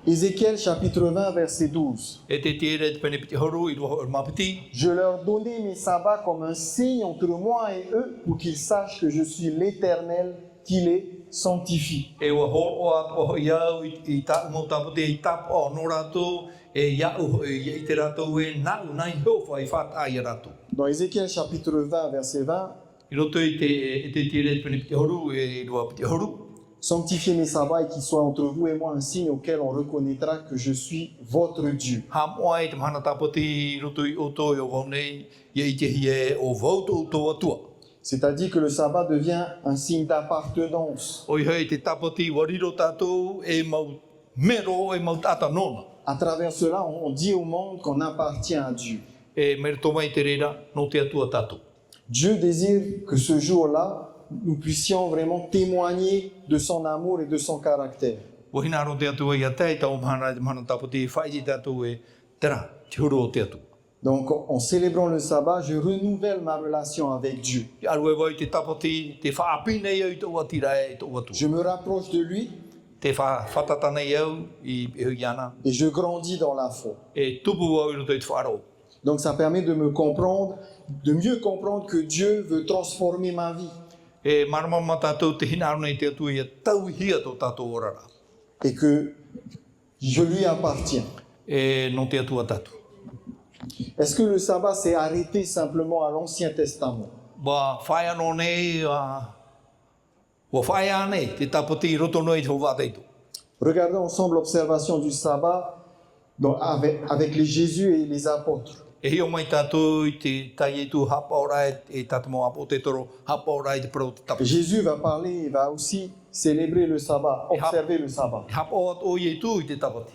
Ézéchiel chapitre 20 verset 12. E te tere te penepiti horu I roho mapiti. Je leur donnai mes sabbats comme un signe entre moi et eux pour qu'ils sachent que je suis l'Éternel qui les sanctifie. E wa horo atua iau I tapu mo tapute I tapu o no rato e iau I te rato e nau nai hofa I whata I rato. Dans Ézéchiel chapitre 20 verset 20, I roto I te tire pene piti horu e rua piti horu. Sanctifiez mes sabbats et qu'il soit entre vous et moi un signe auquel on reconnaîtra que je suis votre Dieu. Hamoa I te mahana tapoti I roto I oto I o vaunei ia I te hie o vauto uto atua. C'est-à-dire que le sabbat devient un signe d'appartenance. O I hei te tapoti wariro tātou e mau mero e mau tata nona. À travers cela, on dit au monde qu'on appartient à Dieu. E merito mai te reira no te atua tātou. Dieu désire que ce jour-là, nous puissions vraiment témoigner de son amour et de son caractère. O hina ro te atua ia tei tau mahana tapoti whai te tātou e tera, te huru o te atua. Donc, en célébrant le sabbat, je renouvelle ma relation avec Dieu. I aru e wai te tapoti, te whaapine iau I tō atira e tō atua. Je me rapproche de lui Te whatatana iau I hui ana. et je grandis dans la foi. E tupu au I roto I te whaaro. Donc, ça permet de me comprendre, de mieux comprendre que Dieu veut transformer ma vie E marama tātou te hina aru nei te atua ia tau hia tō tātou orara. et que je lui appartiens. E no te atua tātou. Est-ce que le sabbat s'est arrêté simplement à l'Ancien Testament? Wa whai anō nei, wa whai anei, te tapoti I roto noi te whawateitu. Regardons ensemble l'observation du sabbat avec les Jésus et les apôtres. E hio mai tātou I te tai e tu hapa ora e tātamo apo te toro, hapa ora I te pro te tapoti. Jésus va parler, il va aussi célébrer le sabbat, observer le sabbat. Hapa o at o I e tu I te tapoti.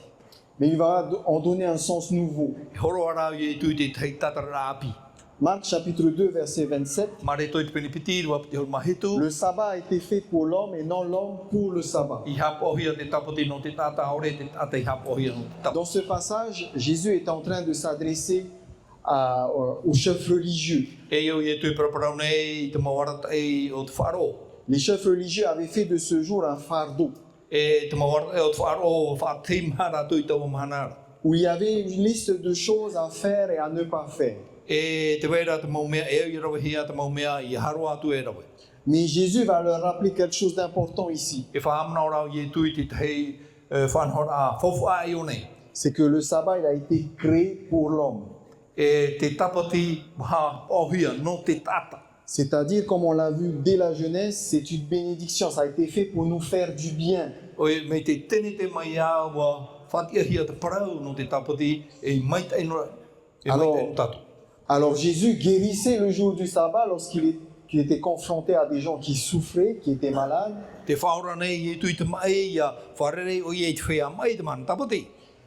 Mais il va en donner un sens nouveau. E horo ara I e tu I te tei tatara api. Marc chapitre 2, verset 27. Mare toi te penipiti, rua piti hor mahitu. Le sabbat a été fait pour l'homme et non l'homme pour le sabbat. I hapa o hia te tapoti no te tata ore te tata I hapa o hia no te tapoti. Dans ce passage, Jésus est en train de s'adresser aux chefs religieux. E iau I e tu praparau nei I te mawarata e o te wharo. Les chefs religieux avaient fait de ce jour un fardeau E te mawarata e o te wharo, whaatimara tu I tau mahanara. où il y avait une liste de choses à faire et à ne pas faire. E te weira te maumea, e I rawa hia te maumea I haro atu e rawa. Mais Jésus va leur rappeler quelque chose d'important ici. E whaamna ora I e tu I te tei whanhora whawha I o nei. C'est que le sabbat il a été créé pour l'homme. E te tapoti ha ohia no te tata. C'est-à-dire, comme on l'a vu dès la Genèse, c'est une bénédiction. Ça a été fait pour nous faire du bien. O e me te tene te mai a wa whatia hia te parau no te tapoti e maita ino e maita ino tatu. Alors Jésus guérissait le jour du sabbat lorsqu'il était confronté à des gens qui souffraient, qui étaient malades. Te whaora nei e tu I te mai ia wharere o I e te whea mai te man tapoti.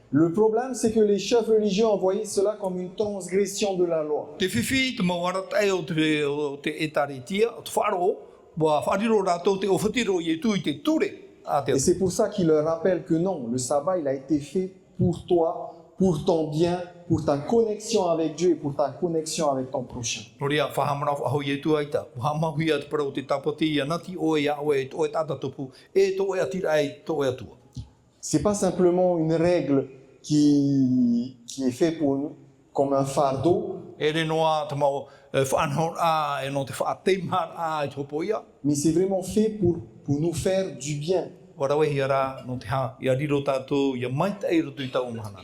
Le problème, c'est que les chefs religieux ont envoyé cela comme une transgression de la loi. Te whiwhi, te mawarata e o te etaritia, o te wharo, wa whariro rātou te ofutiro I e tu I te ture a te Et c'est pour ça qu'il leur rappelle que non, le sabbat, il a été fait pour toi, pour ton bien, pour ta connexion avec Dieu et pour ta connexion avec ton prochain. Noria whahamana whaho I e tu aita. Wahamahui at parau te tapoti ia nati oe ia oe oe tata tupu e to oe atira e to oe atua. C'est pas simplement une règle qui est faite pour nous comme un fardeau, E re noa te mau whanhor a e no te whaateimhar a e topo ia. mais c'est vraiment fait pour nous faire du bien. Warawehi ara no te ha ia riro tātou ia maita e rotu I tau mahana.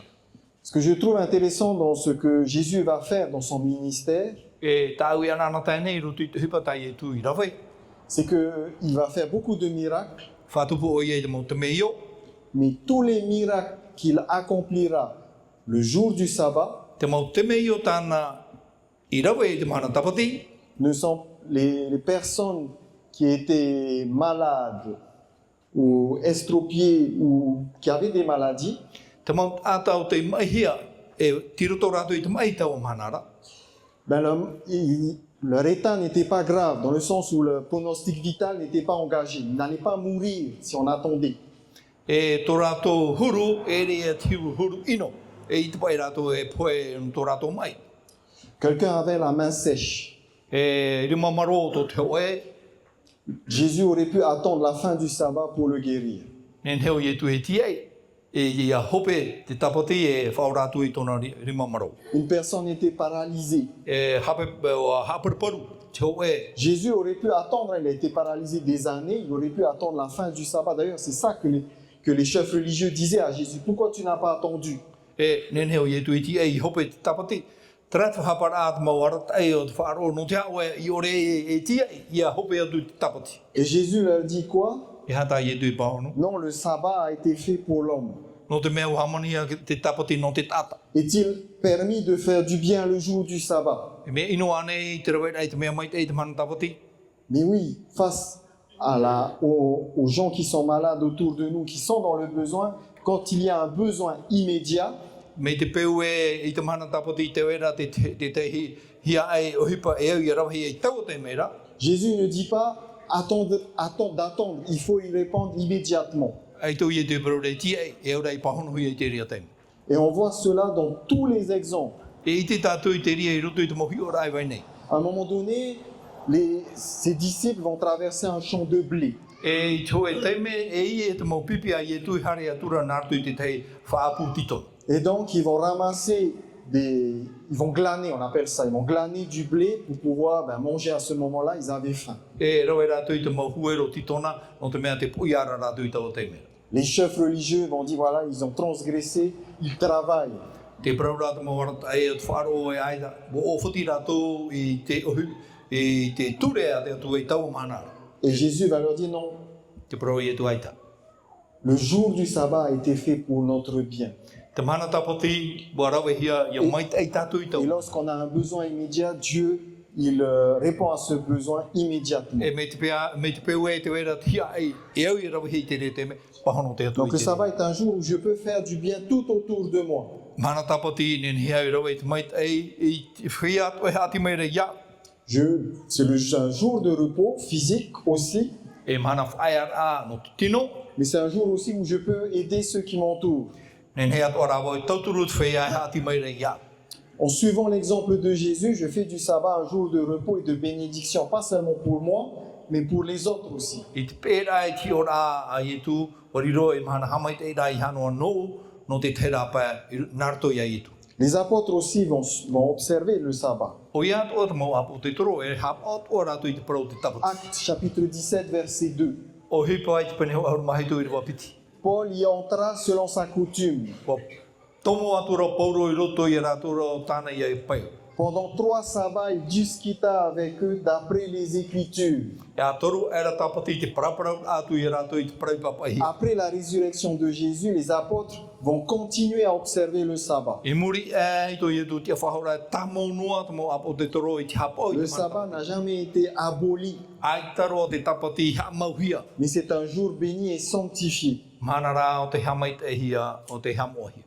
Ce que je trouve intéressant dans ce que Jésus va faire dans son ministère, E tāu ia nana tainei rotu I te hipatai e tu I rawai. c'est qu'il va faire beaucoup de miracles, Whatupu o ia I te mau te meio. mais tous les miracles qu'il accomplira le jour du sabbat Te mau te meio tāna I rawai I te mahana tapati. ne sont les personnes qui étaient malades ou estropiées ou qui avaient des maladies, Te mau ātau te maihia e tiroto rātou I te mai tau mahanara. ben leur état n'était pas grave, dans le sens où le pronostic vital n'était pas engagé. Ils n'allaient pas mourir si on attendait. E tō rātou huru, e rea tiu huru ino. E I te pai rātou e poe tō rātou mai. Quelqu'un avait la main sèche. E rima maro tō te oe, Jésus aurait pu attendre la fin du sabbat pour le guérir. nen heo I e tu e tiei. E ia hope te tapoti e whao rātou I tōna rima maro. Une personne était paralysée. E hapeparu, te oe. Jésus aurait pu attendre, il a été paralysé des années, il aurait pu attendre la fin du sabbat. D'ailleurs, c'est ça que les chefs religieux disaient à Jésus. Pourquoi tu n'as pas attendu? E nen heo I e tu e tiei, hope te tapoti. Trat hapara at mawarat ai o faro no tia o I ore e tia ia hope atu te tapati. Et Jésus leur dit quoi? E hata I tu I pahono. Non, le sabbat a été fait pour l'homme. No te mea harmonia te tapati no te tata. Est-il permis de faire du bien le jour du sabbat? E mea ino ane I te rawet ai te mea mai te mana tapati. Mais oui, face aux gens qui sont malades autour de nous, qui sont dans le besoin, quand il y a un besoin immédiat, Me te peu I te mana tapati te wera te hia ai o hipa e au I rawahi ai tau te mera. Jésus ne dit pas d'attendre, il faut y répondre immédiatement. Ai tau I te brode tia e au rai pahono hui ai te ria teim. Et on voit cela dans tous les exemples. E I te tātou I te ria I roto I te mohi o rai vai nei. À un moment donné, ses disciples vont traverser un champ de blé. E I tō e teime e I e te mau pipi ai e tui hare atura nārtu I te tei whaapu tito. Et donc, ils vont ramasser ils vont glaner, on appelle ça, ils vont glaner du blé pour pouvoir manger à ce moment-là, ils avaient faim. E rawe rātu I te mau huero titona, no te mea te puiara rātu I tau teime. Les chefs religieux vont dire, voilà, ils ont transgressé, ils travaillent. Te prau rātu mau warata e o te whaaro e aida, bo o whuti rātu I te ohu, I te ture a te atu e tau manara. Et Jésus va leur dire, non, Te prau I e tu aita. le jour du sabbat a été fait pour notre bien. Te mana tapoti, bo rawe hia, ia mai te tātu I Et tau. lorsqu'on a un besoin immédiat, Dieu, il répond à ce besoin immédiatement. E me te peu e te wera hia ai, e au I rawe hei te re te me, pahono te atu Donc I le te sabbat est un jour où je peux faire du bien tout autour de moi. Mana tapoti nen hia I rawe te mai ai, I whia atu e hati mai re ia. C'est un jour de repos physique aussi, E mana whaiara no te tino, mais c'est un jour aussi où je peux aider ceux qui m'entourent. nen hea tu arawa I tauturu te whia e hati mai re ia. En suivant l'exemple de Jésus, je fais du sabbat un jour de repos et de bénédiction, pas seulement pour moi, mais pour les autres aussi. I te pēra e ti ora a ietu, oriro e mana hamai te ira I hanoa no te tera pa narto I a ietu. Les apôtres aussi vont observer le sabbat. O ia tu o te mau apo te toro e hap o tu ora tu I te parau te tapoti. Actes chapitre 17, verset 2. O hipa ai te pene ho auru mahi tu I rwa piti. Paul y entra selon sa coutume. Wa tomo atura pauro I roto I ratura o tāna I a pai. Pendant 3 sabbats, il discuta avec eux d'après les Écritures. E a toru era tapoti te paraparau atu I rato I te parai papai. Après la résurrection de Jésus, les apôtres vont continuer à observer le sabbat. E muri e to ietu te whahora tamo noa te mo apo te toro I te hapo I Le te sabbat n'a jamais été aboli, Ai taro te tapoti ha mauhia. mais c'est un jour béni et sanctifié. Manara o te hamai te hia o te hamohia.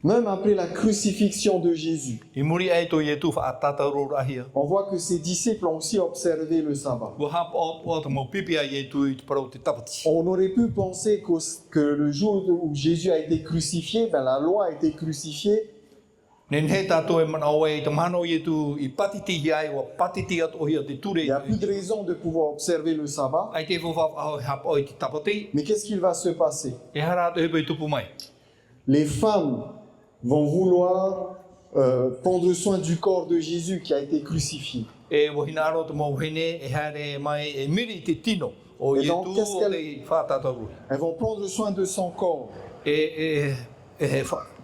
Même après la crucifixion de Jésus, I muri e to ietu whaatatauro rahia. on voit que ses disciples ont aussi observé le sabbat. Wa hap o te mo pipi a ietu I te parau te tapoti. On aurait pu penser que le jour où Jésus a été crucifié, la loi a été crucifiée, Nen he tato e mana oe I te mano ietu I patiti hiai wa patiti at ohia te ture. il n'y a plus de raison de pouvoir observer le sabbat. Ai te whawha aho hap o I te tapoti. Mais qu'est-ce qu'il va se passer? E hara te hepe I tupu mai. Les femmes vont vouloir prendre soin du corps de Jésus qui a été crucifié. E wahinaro te mo hene e hare mai e miri te tino. O Et donc, ietu qu'est-ce o te whaatatauru. Elles vont prendre soin de son corps. E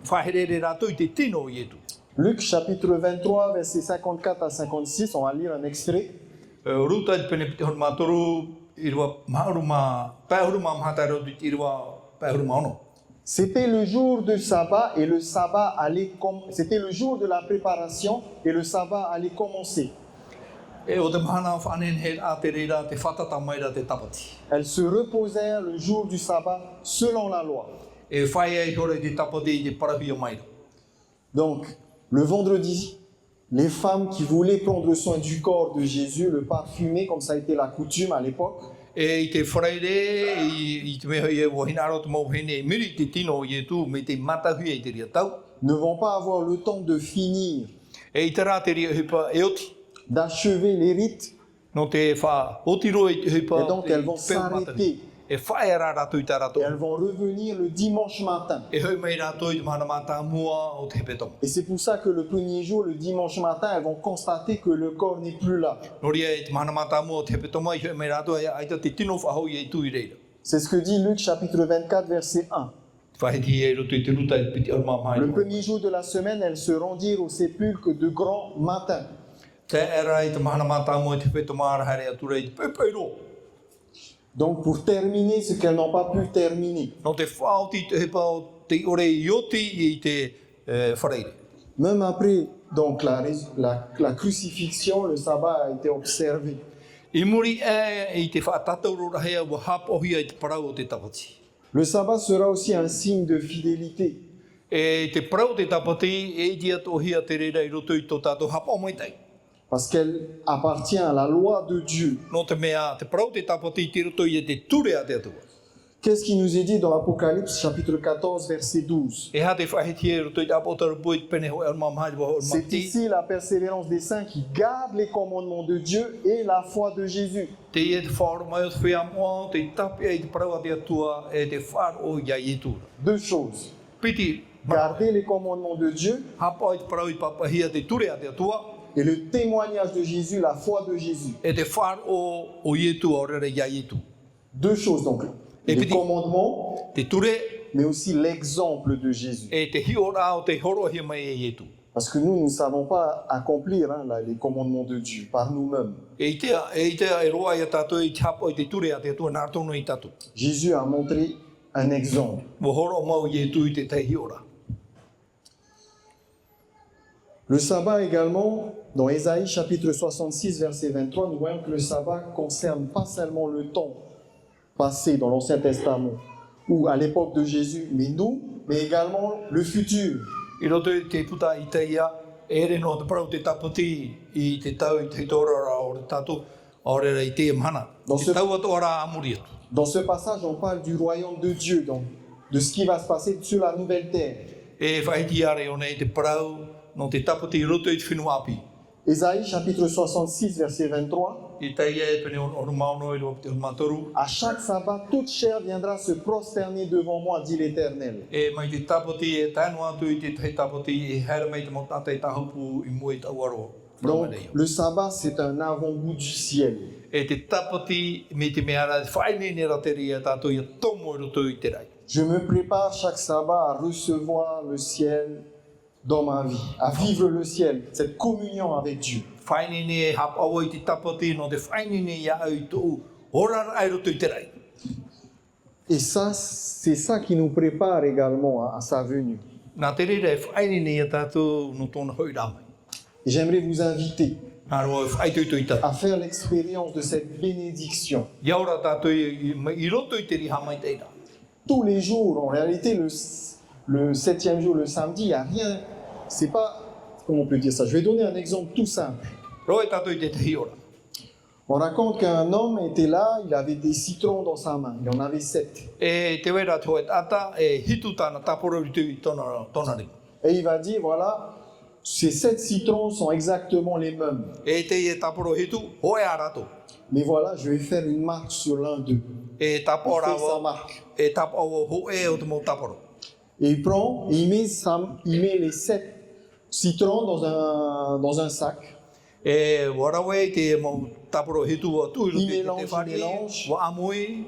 whaherere rato I te tino ietu. Luc chapitre 23, versets 54 à 56, on va lire un extrait. Ruta I te pene pite hon mātoru I rua mauruma, pēhuruma mhataro I rua pēhuruma ono. C'était le jour du sabbat et le sabbat c'était le jour de la préparation et le sabbat allait commencer. E o te mahana whanen he a te reira te whatata maira te tapati. Elles se reposèrent le jour du sabbat selon la loi. E whai e hore te tapati I te parahia maira. Donc, le vendredi, les femmes qui voulaient prendre soin du corps de Jésus, le parfumer comme ça a été la coutume à l'époque, E I te whareire, I te meha I e wahinaro te mau hene, miri te tino I e tu me te matahui I te ria tau. ne vont pas avoir le temps de finir, E I te rā te ria hipa e oti, d'achever les rites, no te wha otiro I te hipa et donc elles vont s'arrêter. E whae rā rātu I tā rātu. Et elles vont revenir le dimanche matin. E hoi mei rātu I te mahana mātā mua o te hepetonga. Et c'est pour ça que le premier jour, le dimanche matin, elles vont constater que le corps n'est plus là. Noria e te mahana mātā mua o te hepetonga I hoi mei rātu aita te tino whahau I e tu I reira. C'est ce que dit Luc chapitre 24, verset 1. Whahiti e roto I te ruta I piti o mamai. Le premier jour de la semaine, elles se rendirent au sépulcre de grand matin. Te era I te mahana mata mo I te wheto maara haere atura I te pepeiro. Donc pour terminer ce qu'elles n'ont pas pu terminer. No te whaoti te hepa te ore ioti I te whareire. Même après donc la crucifixion, le sabbat a été observé. I muri I te whaatatauro rahea wa hapohia I te parau o te tapati. Le sabbat sera aussi un signe de fidélité. E te parau o te tapati e dia tohia te reira I roto I tō tātou hapo mai tai. Parce qu'elle appartient à la loi de Dieu. No te mea te parau o te tapati te roto I te ture a te atua. Qu'est-ce qui nous est dit dans Apocalypse chapitre 14 verset 12? E ha te whahiti e roto I te apotaru pui pene ho el mamahai wa ho el C'est mamti. ici la persévérance des saints qui gardent les commandements de Dieu et la foi de Jésus. Te e te whaoro mai o te whea moa, te tapi e te parau a te atua e te whaaro ia I tura. Deux choses. Piti, Garder les commandements de Dieu hapa I te parau I papahia te ture a te atua, et le témoignage de Jésus, la foi de Jésus. e te whaaro o ietu o rere ia ietu. Deux choses donc. Et Les puis- commandements, Te ture mais aussi l'exemple de Jésus. e te hiora o te horohia mai e ietu. Parce que nous ne savons pas accomplir les commandements de Dieu par nous-mêmes. E itea e roa ia tātou I te hapa I te ture a te atua nā tono I tātou. Jésus a montré un exemple. Mo horo mau ietu I te te hiora. Le sabbat également, dans Ésaïe chapitre 66 verset 23, nous voyons que le sabbat concerne pas seulement le temps passé dans l'Ancien Testament ou à l'époque de Jésus, mais nous, mais également le futur. I roto I te puta I te ia, e re no te parau te tapati I te tau I te torara o te tātou, o rere I te mana. Dans Te ce- tau atu ora amuri atu. Dans ce passage, on parle du royaume de Dieu, donc de ce qui va se passer sur la nouvelle terre. E whaiti are o nei te parau, no te tapati I roto I te whenua api. Ésaïe chapitre 66 verset 23, I te ia e pene o mauno I te matoru. à chaque sabbat, toute chair viendra se prosterner devant moi, dit l'Éternel. E mai te tapati e tanu atu I te te tapati e haere mai te mo tata I tahupu I mua I tauaro. Donc, le sabbat, c'est un avant-goût du ciel. E te tapati me te meara whaine nera te ria tātou I tomo I roto I te rai. Je me prépare chaque sabbat à recevoir le ciel dans ma vie, à vivre le ciel, cette communion avec Dieu. Whaine ne hap awa I te tapati no te whaine ne ia au I tou. Ora ai roto I te rai. Et ça, c'est ça qui nous prépare également à sa venue. Nā te rira e whaine ne ia tātou no tōna hoi rāmai. Et j'aimerais vous inviter Nā roa e whaitoi tātou. à faire l'expérience de cette bénédiction. Ia ora tātou I roto I te riha mai teira. Tous les jours, en réalité, le septième jour, le samedi, il n'y a rien. C'est pas, comment on peut dire ça? Je vais donner un exemple tout simple. Roa e tātou I te tehi ora. On raconte qu'un homme était là, il avait des citrons dans sa main. Il en avait 7. E te wera tō e tata e hitu tāna taporo I te tōna ringa. Et il va dire, voilà, ces 7 citrons sont exactement les mêmes. E te e taporo hitu, hoe a rato. Mais voilà, je vais faire une marque sur l'un d'eux. E Il tapora fait sa wa, marque. e taporo hoe o te mo taporo. Et il prend, et il met les 7 citrons dans un sac. E warawe te mo taporo hitu wa tu Il te mélange, whare, il mélange. wa amui,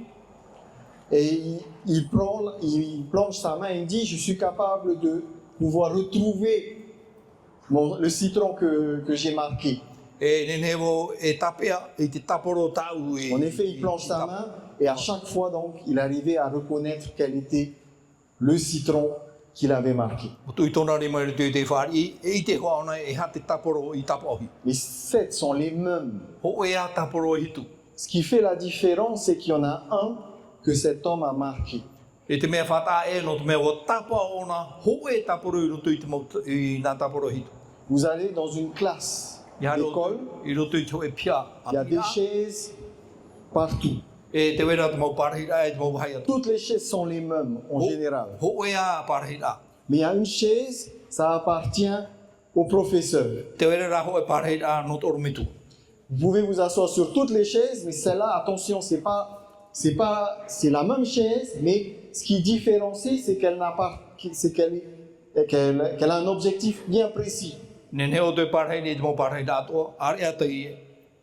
Et il plonge sa main et il dit, je suis capable de pouvoir retrouver le citron que j'ai marqué. e nenewo e tapea, e te taporo tau e... En effet, il plonge sa main et à chaque fois, donc, il arrivait à reconnaître quel était le citron qu'il avait marqué. O tui tōna rima i te whare, e te hoa ona e ha te taporo I tapohi. Les 7 sont les mêmes. Ho e a taporo hitu. Ce qui fait la différence, c'est qu'il y en a un que cet homme a marqué. E te mea whata e no te mea o tapa ona, ho e taporo I roto I nā taporo hitu. Vous allez dans une classe Ia d'école, I roto I tō e pia. il y a des chaises partout. E te wera te mau parahira e te mau wahai atu. Toutes les chaises sont les mêmes en général. Ho e a parahira. Mais il y a une chaise, ça appartient au professeur. Te wera ra ho e parahira no tōru mitu. Vous pouvez vous asseoir sur toutes les chaises, mais celle-là, attention, c'est la même chaise, mais ce qui différencie, c'est qu'elle n'a pas, qu'elle a un objectif bien précis. Ne ne o te parahira e te mau parahira atoa, are ata I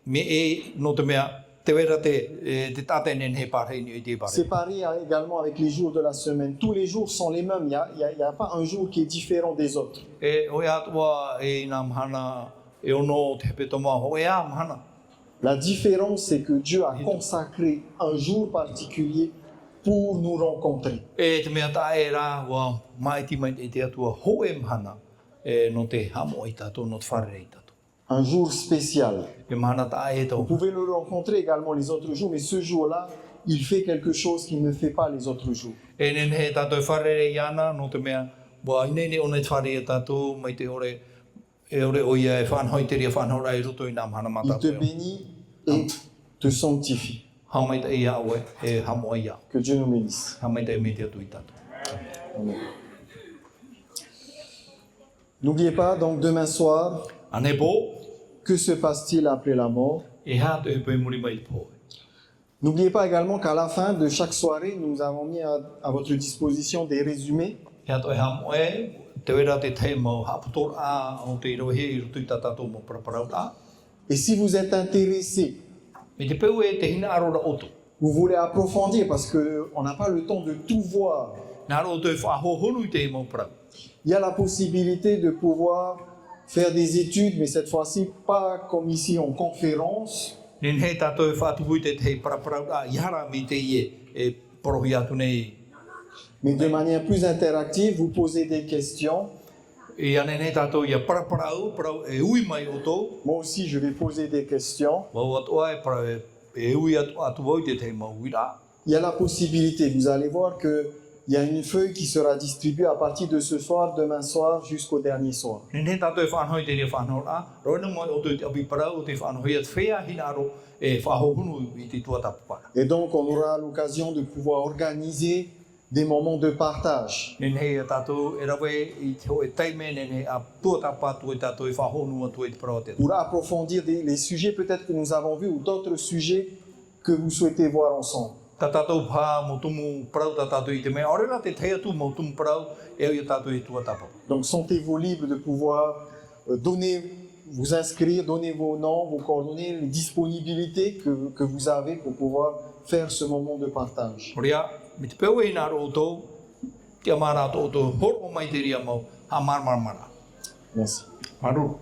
me e no te mea te wera te tate nen he pārhei ni i te pare. C'est pareil également avec les jours de la semaine. Tous les jours sont les mêmes. Il y a pas un jour qui est différent des autres. E oi atua e nā mahana e ono te hepe tomoa ho e a mahana. La différence, c'est que Dieu a consacré un jour particulier pour nous rencontrer. E te mea ta e rā wa maiti mai te atua ho e mahana e no te hamo i tato, no te whare i tato. Un jour spécial. E mahana ta e Vous tau. pouvez le rencontrer également les autres jours, mais ce jour-là, il fait quelque chose qu'il ne fait pas les autres jours. E nen he tato e whare i ana no te mea wa inene ona te whare i tato mai te ore e ore oia e whanhoi te ria whanhora e roto i nā mahana Il te matato. bénit et te sanctifie. Ha mai te ia oe e hamo ia. Que Dieu nous bénisse. Ha mai te me te atu i tato. Amen. N'oubliez pas, donc demain soir, Ane po, que se passe-t-il après la mort? e ha te hepe muri mai po. N'oubliez pas également qu'à la fin de chaque soirée, nous avons mis à votre disposition des résumés. He ato e hamo e, te wera te te mau haputor a o te irohe i rutu i tatato mo paraparau a. Et si vous êtes intéressé, Me te peu e te hina arora oto. vous voulez approfondir parce qu'on n'a pas le temps de tout voir, Nā ro te whahohonu i te mau parau. il y a la possibilité de pouvoir faire des études, mais cette fois-ci pas comme ici en conférence, Nen he tato e whatupu i te paraparau a, ihara mi te ie e porohi atu nei. mais de manière plus interactive, vous posez des questions. E ane ne tato ia paraparau, parau e ui mai oto. Moi aussi, je vais poser des questions. Wau atoa e parau e ui atu wau i te mau wira. Il y a la possibilité, vous allez voir qu'il y a une feuille qui sera distribuée à partir de ce soir, demain soir, jusqu'au dernier soir. Nen he tato e whanhoi te ria whanhora, roina mai oto i te api parau o te whanhoi at whea hina aro e whahohunu i te tuatapupara. Et donc, on aura l'occasion de pouvoir organiser des moments de partage. Nen he tato e rawe i te hoe taime nen he a tuatapatu e tato e whahonu atu e te parau te. Pour approfondir les sujets peut-être que nous avons vus ou d'autres sujets que vous souhaitez voir ensemble. Ta tatou pā mo tumu parau ta tatou i te mea. Orera te te atu mo tumu parau e au i tatou i tuatapa. Donc, sentez-vous libre de pouvoir vous inscrire, donner vos noms, vos coordonnées, les disponibilités que vous avez pour pouvoir faire ce moment de partage. Orea, me te peu e nā roto, te amara to horo mai te ria mau, ha marmara. Merci. Maru.